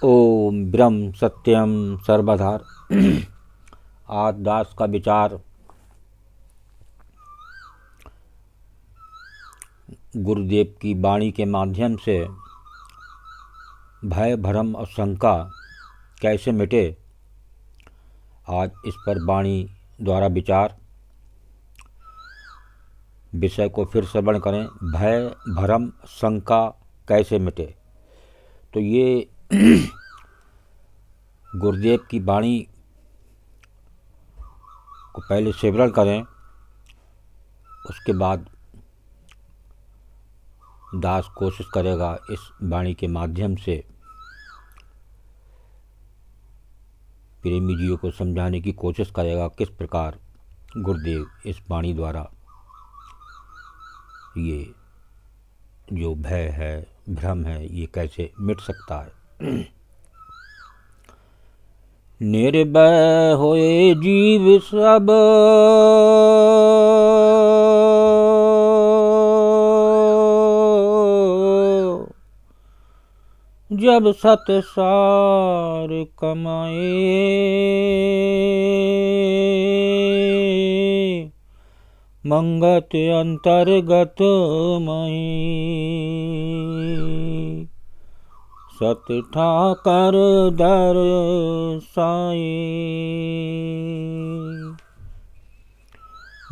ओम ब्रह्म सत्यम सर्वधार। आज दास का विचार गुरुदेव की वाणी के माध्यम से भय भ्रम और शंका कैसे मिटे, आज इस पर वाणी द्वारा विचार। विषय को फिर श्रवण करें, भय भ्रम शंका कैसे मिटे। तो ये गुरुदेव की वाणी को पहले सेवरण करें, उसके बाद दास कोशिश करेगा इस वाणी के माध्यम से प्रेमी जीव को समझाने की कोशिश करेगा किस प्रकार गुरुदेव इस वाणी द्वारा ये जो भय है भ्रम है ये कैसे मिट सकता है। निर्भय होए जीव सब जब सतसार कमाए, मंगत अंतर्गत मई सत ठाकर दर्शाए।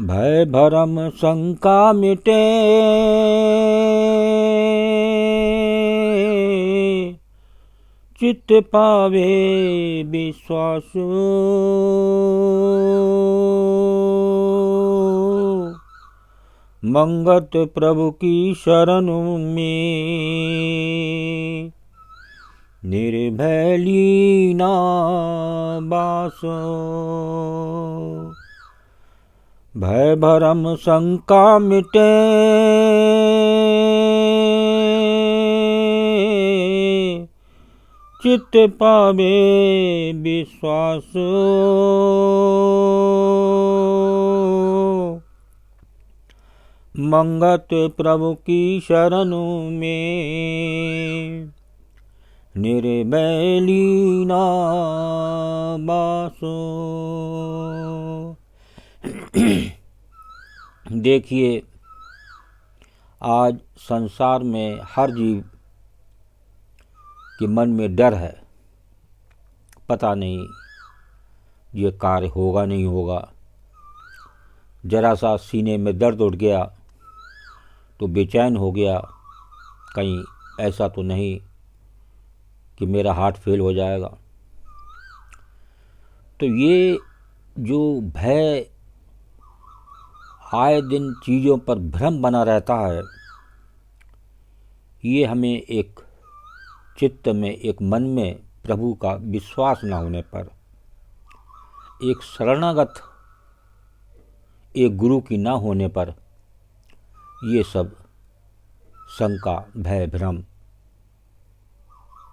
भय भरम शंका मिटे, चित्त पावे विश्वास। मंगत प्रभु की शरण में निर्भय लीना बास। भय भरम शंका मिटे, चित्त पावे विश्वास। मंगत प्रभु की शरण में निर्भय लीना बासो। देखिए, आज संसार में हर जीव के मन में डर है, पता नहीं ये कार्य होगा नहीं होगा। जरा सा सीने में दर्द उठ गया तो बेचैन हो गया, कहीं ऐसा तो नहीं कि मेरा हार्ट फेल हो जाएगा। तो ये जो भय आए दिन चीज़ों पर भ्रम बना रहता है, ये हमें एक चित्त में, एक मन में प्रभु का विश्वास न होने पर, एक शरणागत एक गुरु की ना होने पर ये सब शंका भय भ्रम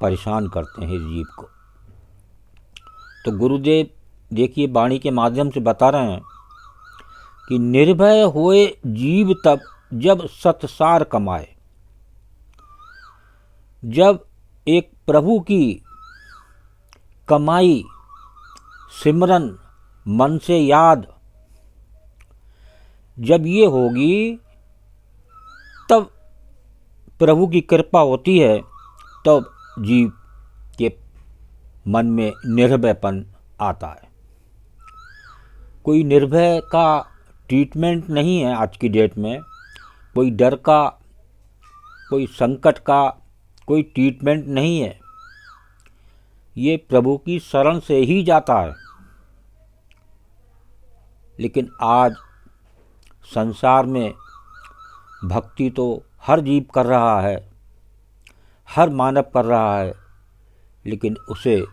परेशान करते हैं इस जीव को। तो गुरुदेव देखिए वाणी के माध्यम से बता रहे हैं कि निर्भय होए जीव तब जब सतसार कमाए। जब एक प्रभु की कमाई सिमरन मन से याद जब ये होगी तब प्रभु की कृपा होती है, तब जीव के मन में निर्भयपन आता है। कोई निर्भय का ट्रीटमेंट नहीं है आज की डेट में, कोई डर का, कोई संकट का कोई ट्रीटमेंट नहीं है। ये प्रभु की शरण से ही जाता है। लेकिन आज संसार में भक्ति तो हर जीव कर रहा है, हर मानव कर रहा है, लेकिन उसे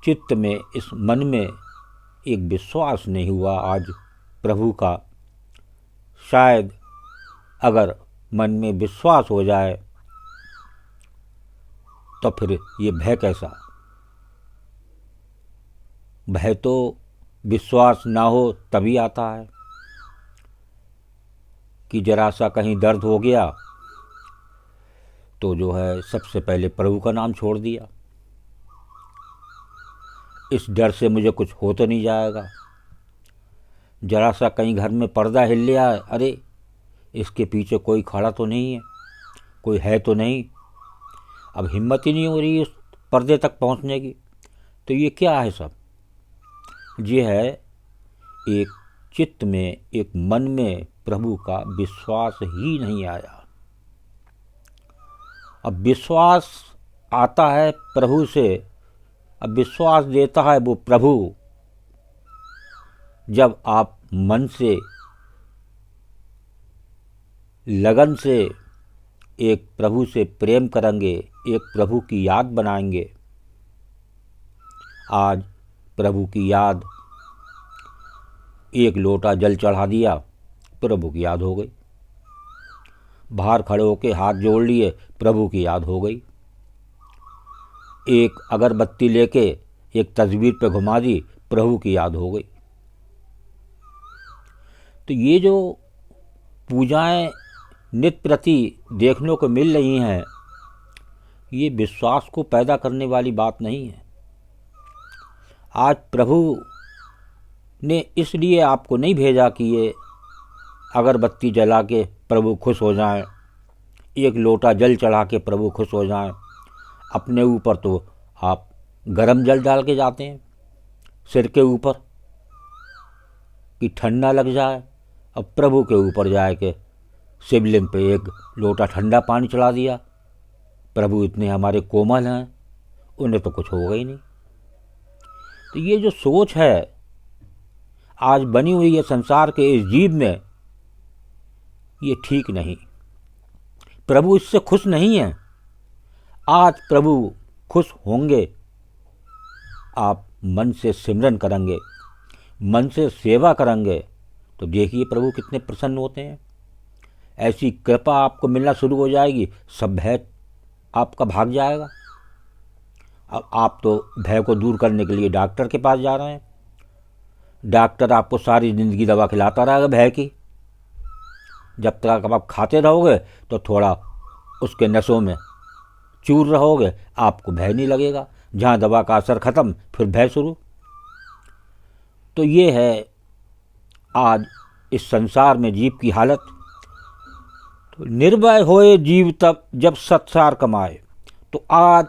चित्त में, इस मन में एक विश्वास नहीं हुआ आज प्रभु का। शायद अगर मन में विश्वास हो जाए तो फिर ये भय कैसा। भय तो विश्वास ना हो तभी आता है कि जरा सा कहीं दर्द हो गया तो जो है सबसे पहले प्रभु का नाम छोड़ दिया। इस डर से मुझे कुछ हो तो नहीं जाएगा, जरा सा कहीं घर में पर्दा हिल लिया, अरे इसके पीछे कोई खड़ा तो नहीं है, कोई है तो नहीं। अब हिम्मत ही नहीं हो रही उस पर्दे तक पहुंचने की। तो ये क्या है सब? ये है एक चित्त में, एक मन में प्रभु का विश्वास ही नहीं आया। अब विश्वास आता है प्रभु से, अब विश्वास देता है वो प्रभु जब आप मन से, लगन से एक प्रभु से प्रेम करेंगे, एक प्रभु की याद बनाएंगे। आज प्रभु की याद, एक लोटा जल चढ़ा दिया, प्रभु की याद हो गई। बाहर खड़े होके हाथ जोड़ लिए, प्रभु की याद हो गई। एक अगरबत्ती लेके एक तस्वीर पे घुमा दी, प्रभु की याद हो गई। तो ये जो पूजाएं नित्य प्रति देखने को मिल रही हैं, ये विश्वास को पैदा करने वाली बात नहीं है। आज प्रभु ने इसलिए आपको नहीं भेजा कि ये अगरबत्ती जला के प्रभु खुश हो जाएं, एक लोटा जल चढ़ा के प्रभु खुश हो जाएं। अपने ऊपर तो आप गरम जल डाल के जाते हैं सिर के ऊपर कि ठंडा लग जाए। अब प्रभु के ऊपर जाए के शिवलिंग पे एक लोटा ठंडा पानी चढ़ा दिया। प्रभु इतने हमारे कोमल हैं, उन्हें तो कुछ होगा ही नहीं। तो ये जो सोच है आज बनी हुई है संसार के इस जीव में, ये ठीक नहीं। प्रभु इससे खुश नहीं है। आज प्रभु खुश होंगे, आप मन से सिमरन करेंगे, मन से सेवा करेंगे, तो देखिए प्रभु कितने प्रसन्न होते हैं। ऐसी कृपा आपको मिलना शुरू हो जाएगी, सब भय आपका भाग जाएगा। अब आप तो भय को दूर करने के लिए डॉक्टर के पास जा रहे हैं। डॉक्टर आपको सारी ज़िंदगी दवा खिलाता रहेगा भय की। जब तक आप खाते रहोगे तो थोड़ा उसके नसों में चूर रहोगे, आपको भय नहीं लगेगा। जहाँ दवा का असर ख़त्म, फिर भय शुरू। तो ये है आज इस संसार में जीव की हालत। तो निर्भय होए जीव तब जब सत्सार कमाए। तो आज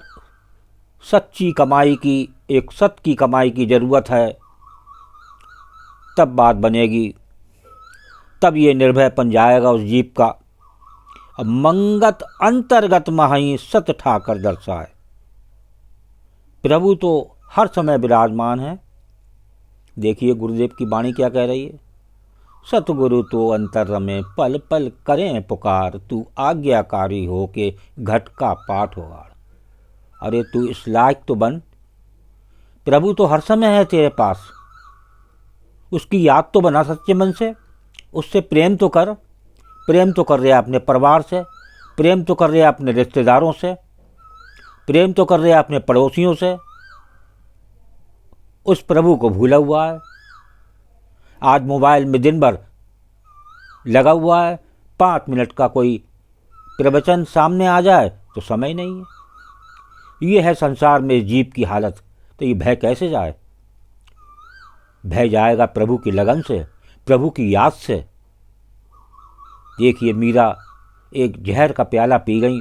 सच्ची कमाई की, एक सत्य की कमाई की ज़रूरत है, तब बात बनेगी, तब ये निर्भयपन जाएगा उस जीव का। अब मंगत अंतर्गत माही सत ठाकर दर्शाए। प्रभु तो हर समय विराजमान है। देखिए गुरुदेव की वाणी क्या कह रही है। सतगुरु तो अंतर में पल पल करें पुकार, तू आज्ञाकारी हो के घट का पाठ होगाड़। अरे तू इस लायक तो बन, प्रभु तो हर समय है तेरे पास। उसकी याद तो बना सच्चे मन से, उससे प्रेम तो कर। प्रेम तो कर रहे अपने परिवार से, प्रेम तो कर रहे अपने रिश्तेदारों से, प्रेम तो कर रहे अपने पड़ोसियों से। उस प्रभु को भूला हुआ है। आज मोबाइल में दिन भर लगा हुआ है, 5 मिनट का कोई प्रवचन सामने आ जाए तो समय नहीं है। ये है संसार में जीव की हालत। तो ये भय कैसे जाए? भय जाएगा प्रभु की लगन से, प्रभु की याद से। देखिए मीरा एक जहर का प्याला पी गई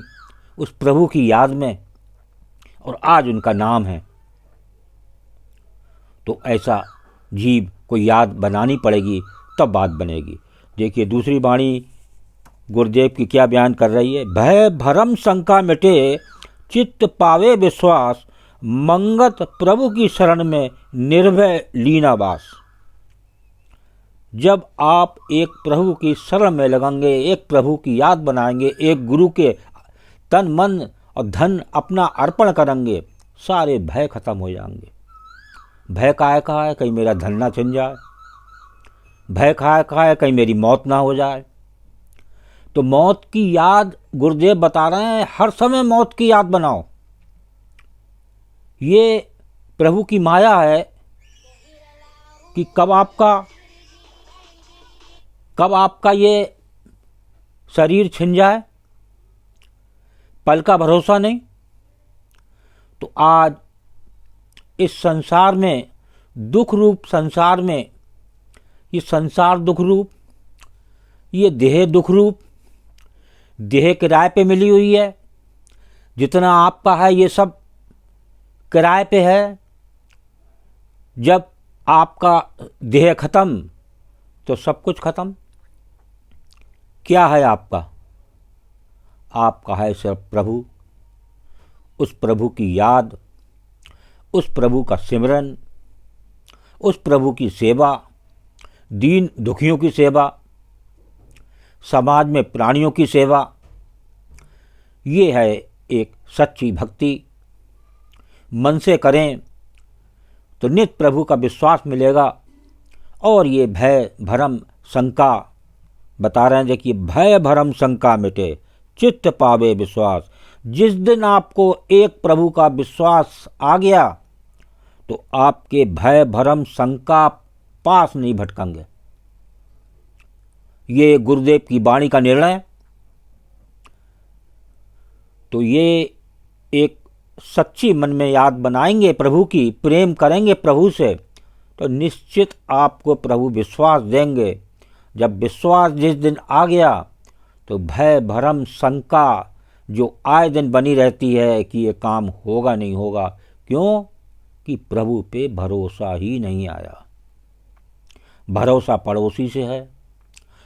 उस प्रभु की याद में, और आज उनका नाम है। तो ऐसा जीव को याद बनानी पड़ेगी, तब बात बनेगी। देखिए दूसरी वाणी गुरुदेव की क्या बयान कर रही है। भय भरम शंका मिटे, चित्त पावे विश्वास, मंगत प्रभु की शरण में निर्भय लीना वास। जब आप एक प्रभु की शरण में लगेंगे, एक प्रभु की याद बनाएंगे, एक गुरु के तन मन और धन अपना अर्पण करेंगे, सारे भय खत्म हो जाएंगे। भय काहे का है? कहीं मेरा धन ना छिन जाए। भय काहे का है? कहीं मेरी मौत ना हो जाए। तो मौत की याद गुरुदेव बता रहे हैं, हर समय मौत की याद बनाओ। ये प्रभु की माया है कि कब आपका ये शरीर छिन जाए। पल का भरोसा नहीं। तो आज इस संसार में, दुख रूप संसार में, ये संसार दुख रूप, ये देह दुख रूप, देह किराए पे मिली हुई है। जितना आपका है ये सब किराए पे है। जब आपका देह खत्म तो सब कुछ खत्म। क्या है आपका? आपका है सिर्फ प्रभु। उस प्रभु की याद, उस प्रभु का सिमरन, उस प्रभु की सेवा, दीन दुखियों की सेवा, समाज में प्राणियों की सेवा। ये है एक सच्ची भक्ति। मन से करें तो नित्य प्रभु का विश्वास मिलेगा। और ये भय भरम शंका बता रहे हैं, देखिए, भय भरम शंका मिटे, चित्त पावे विश्वास। जिस दिन आपको एक प्रभु का विश्वास आ गया तो आपके भय भरम शंका पास नहीं भटकेंगे। ये गुरुदेव की वाणी का निर्णय। तो ये एक सच्ची मन में याद बनाएंगे प्रभु की, प्रेम करेंगे प्रभु से, तो निश्चित आपको प्रभु विश्वास देंगे। जब विश्वास जिस दिन आ गया तो भय भरम शंका जो आए दिन बनी रहती है कि ये काम होगा नहीं होगा, क्यों? कि प्रभु पे भरोसा ही नहीं आया। भरोसा पड़ोसी से है,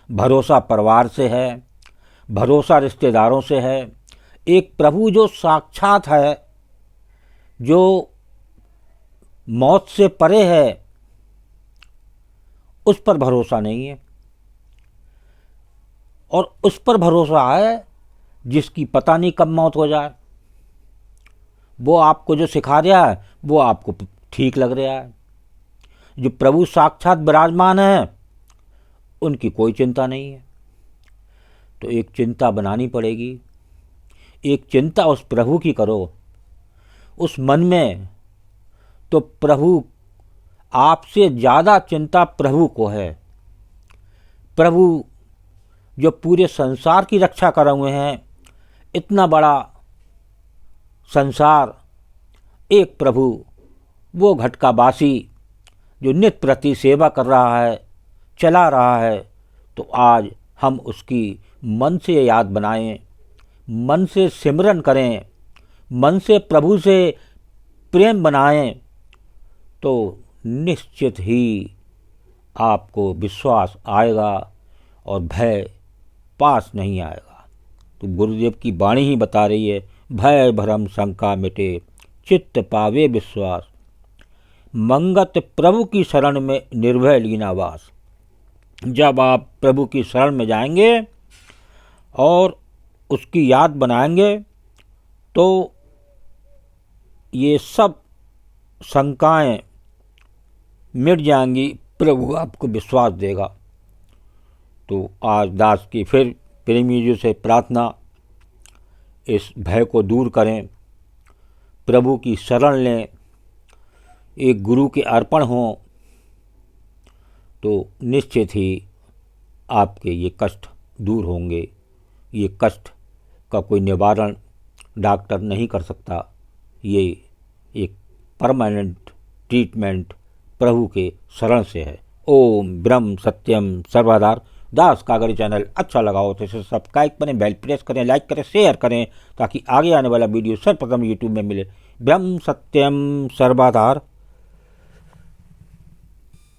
भरोसा परिवार से है, भरोसा रिश्तेदारों से है। एक प्रभु जो साक्षात है, जो मौत से परे है, उस पर भरोसा नहीं है। और उस पर भरोसा है जिसकी पता नहीं कब मौत हो जाए। वो आपको जो सिखा रहा है वो आपको ठीक लग रहा है। जो प्रभु साक्षात विराजमान है उनकी कोई चिंता नहीं है। तो एक चिंता बनानी पड़ेगी। एक चिंता उस प्रभु की करो उस मन में। तो प्रभु, आपसे ज़्यादा चिंता प्रभु को है। प्रभु जो पूरे संसार की रक्षा कर हुए हैं, इतना बड़ा संसार, एक प्रभु, वो घटकावासी जो नित्य प्रति सेवा कर रहा है, चला रहा है। तो आज हम उसकी मन से याद बनाएं, मन से सिमरन करें, मन से प्रभु से प्रेम बनाएं, तो निश्चित ही आपको विश्वास आएगा और भय पास नहीं आएगा। तो गुरुदेव की वाणी ही बता रही है, भय भरम शंका मिटे, चित्त पावे विश्वास। मंगत प्रभु की शरण में निर्भय लीनावास। जब आप प्रभु की शरण में जाएंगे और उसकी याद बनाएंगे तो ये सब शंकाएं मिट जाएंगी। प्रभु आपको विश्वास देगा। तो आज दास की फिर प्रेमी जी से प्रार्थना, इस भय को दूर करें, प्रभु की शरण लें, एक गुरु के अर्पण हों, तो निश्चित ही आपके ये कष्ट दूर होंगे। ये कष्ट का कोई निवारण डॉक्टर नहीं कर सकता। ये एक परमानेंट ट्रीटमेंट प्रभु के शरण से है। ओम ब्रह्म सत्यम सर्वधार। दास कागरी चैनल अच्छा लगा हो तो इसे सब्सक्राइब करें, बेल प्रेस करें, लाइक करें, शेयर करें, ताकि आगे आने वाला वीडियो सर्वप्रथम यूट्यूब में मिले। ब्रह्म सत्यम सर्वधार।